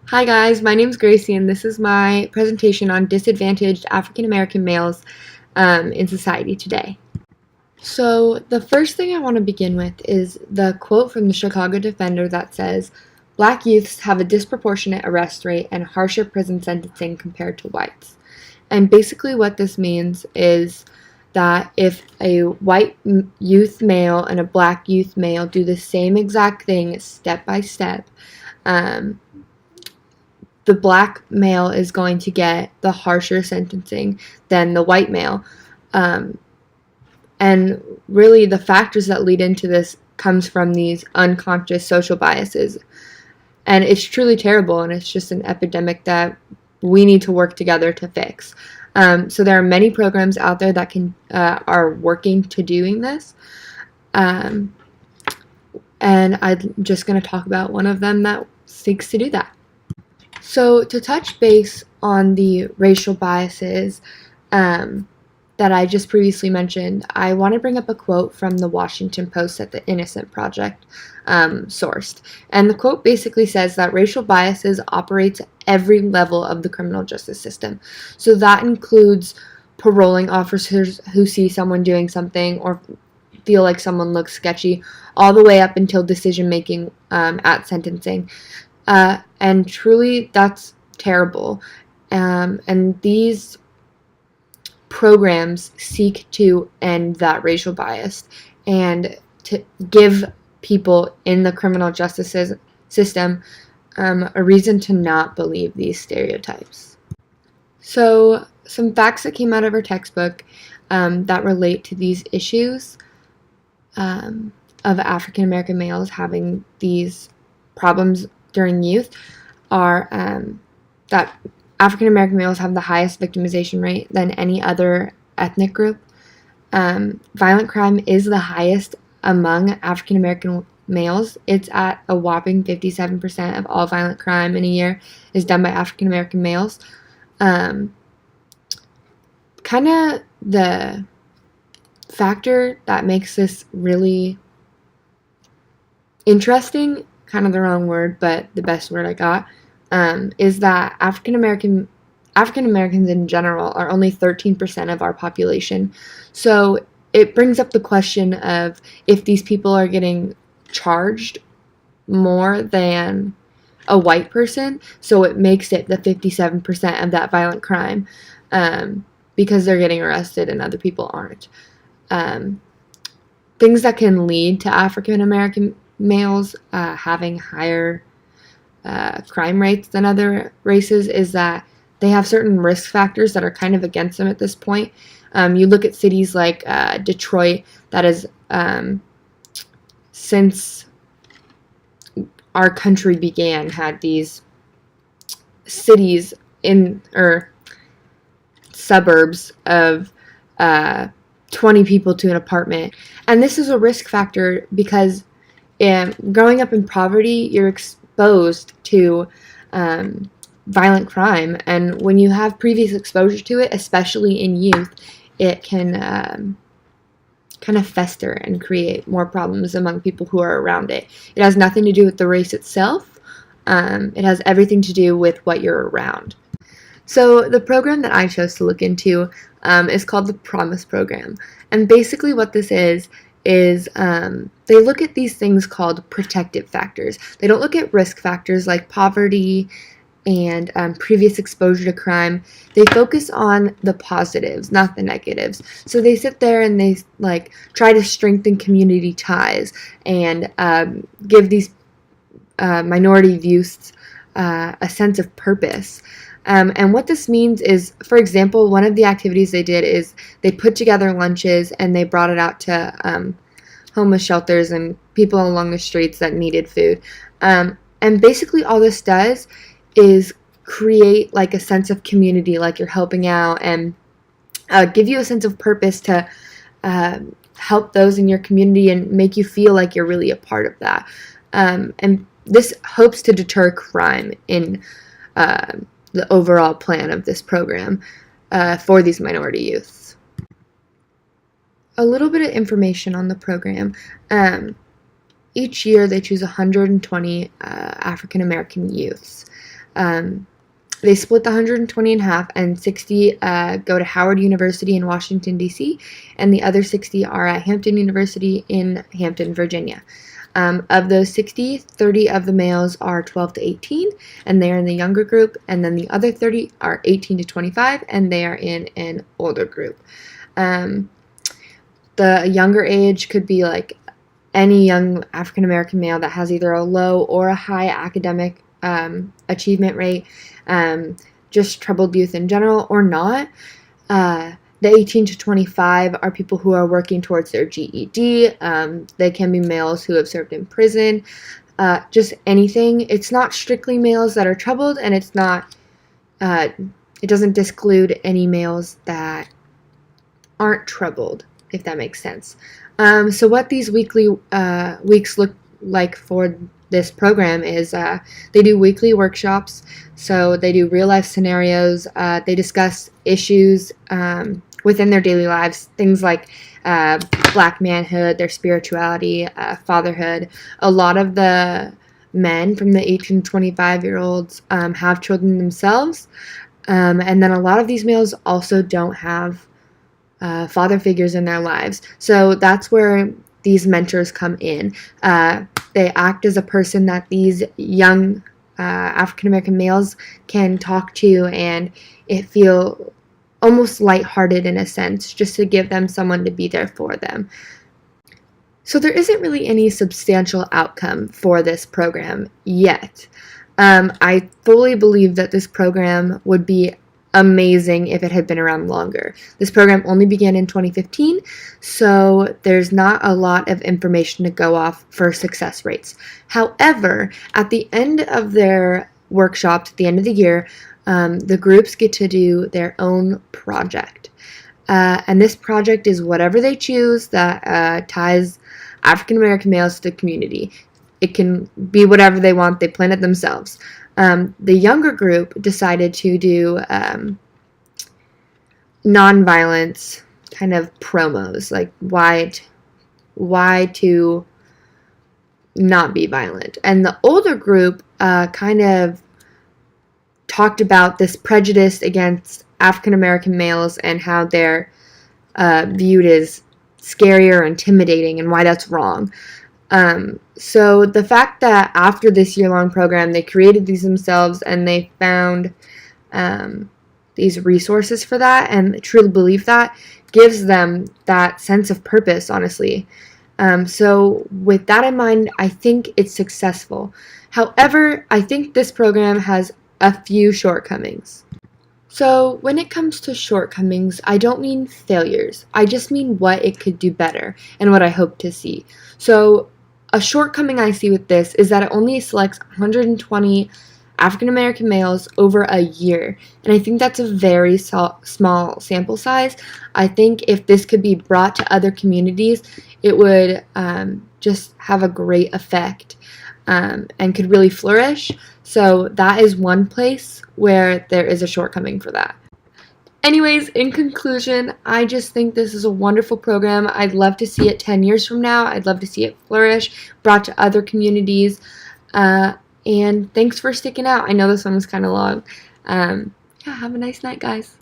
Hi guys, my name's Gracie and this is my presentation on disadvantaged African American males in society today. So the first thing I want to begin with is the quote from the Chicago Defender that says, "Black youths have a disproportionate arrest rate and harsher prison sentencing compared to whites." And basically what this means is that if a white youth male and a black youth male do the same exact thing step by step, um, the black male is going to get the harsher sentencing than the white male. Um, and really the factors that lead into this comes from these unconscious social biases. And it's truly terrible, and it's just an epidemic that we need to work together to fix. So there are many programs out there that are working to doing this. And I'm just going to talk about one of them that seeks to do that. So to touch base on the racial biases that I just previously mentioned, I want to bring up a quote from the Washington Post that the Innocent Project sourced. And the quote basically says that racial biases operates at every level of the criminal justice system. So that includes paroling officers who see someone doing something or feel like someone looks sketchy, all the way up until decision making at sentencing. And truly, that's terrible. And these programs seek to end that racial bias and to give people in the criminal justice system a reason to not believe these stereotypes. So, some facts that came out of our textbook that relate to these issues of African American males having these problems during youth are that African American males have the highest victimization rate than any other ethnic group. Violent crime is the highest among African American males. It's at a whopping 57% of all violent crime in a year is done by African American males. Kind of the factor that makes this really interesting, kind of the wrong word, but the best word I got, is that African Americans in general are only 13% of our population. So it brings up the question of if these people are getting charged more than a white person, so it makes it the 57% of that violent crime because they're getting arrested and other people aren't. Things that can lead to African American males having higher crime rates than other races is that they have certain risk factors that are kind of against them at this point. You look at cities like Detroit that is, since our country began, had these cities or suburbs of 20 people to an apartment. And this is a risk factor because growing up in poverty, you're exposed to violent crime, and when you have previous exposure to it, especially in youth, it can kind of fester and create more problems among people who are around it. It has nothing to do with the race itself. It has everything to do with what you're around. So the program that I chose to look into is called the Promise Program. And basically what this is they look at these things called protective factors. They don't look at risk factors like poverty and previous exposure to crime. They focus on the positives, not the negatives. So they sit there and they try to strengthen community ties and give these minority youths a sense of purpose. And what this means is, for example, one of the activities they did is they put together lunches and they brought it out to homeless shelters and people along the streets that needed food. And basically all this does is create like a sense of community, like you're helping out, and give you a sense of purpose to help those in your community and make you feel like you're really a part of that. And this hopes to deter crime in the overall plan of this program for these minority youths. A little bit of information on the program. Each year they choose 120 African American youths. They split the 120 in half, and 60 go to Howard University in Washington, D.C., and the other 60 are at Hampton University in Hampton, Virginia. Of those 60, 30 of the males are 12 to 18, and they are in the younger group, and then the other 30 are 18 to 25, and they are in an older group. The younger age could be like any young African American male that has either a low or a high academic achievement rate, just troubled youth in general, or not. The 18 to 25 are people who are working towards their GED. They can be males who have served in prison, just anything. It's not strictly males that are troubled, and it's not, it doesn't exclude any males that aren't troubled, if that makes sense. So what these weekly weeks look like for this program is they do weekly workshops. So they do real life scenarios. They discuss issues within their daily lives, things like black manhood, their spirituality, fatherhood. A lot of the men from the 18 to 25-year-olds have children themselves. And then a lot of these males also don't have father figures in their lives. So that's where these mentors come in. They act as a person that these young African American males can talk to, and it feel almost lighthearted in a sense, just to give them someone to be there for them. So there isn't really any substantial outcome for this program yet. I fully believe that this program would be amazing if it had been around longer. This program only began in 2015, so there's not a lot of information to go off for success rates. However, at the end of their workshops, at the end of the year, the groups get to do their own project. And this project is whatever they choose that ties African American males to the community. It can be whatever they want. They plan it themselves. The younger group decided to do nonviolence kind of promos, like why to not be violent. And the older group kind of talked about this prejudice against African American males and how they're viewed as scary or intimidating, and why that's wrong. So the fact that after this year-long program, they created these themselves, and they found these resources for that, and truly believe that, gives them that sense of purpose, honestly. So with that in mind, I think it's successful. However, I think this program has a few shortcomings. So when it comes to shortcomings, I don't mean failures. I just mean what it could do better and what I hope to see. So a shortcoming I see with this is that it only selects 120 African American males over a year, and I think that's a very small sample size. I think if this could be brought to other communities, it would just have a great effect and could really flourish. So that is one place where there is a shortcoming for that. Anyways, in conclusion, I just think this is a wonderful program. I'd love to see it 10 years from now. I'd love to see it flourish, brought to other communities. And thanks for sticking out. I know this one was kind of long. Yeah, have a nice night, guys.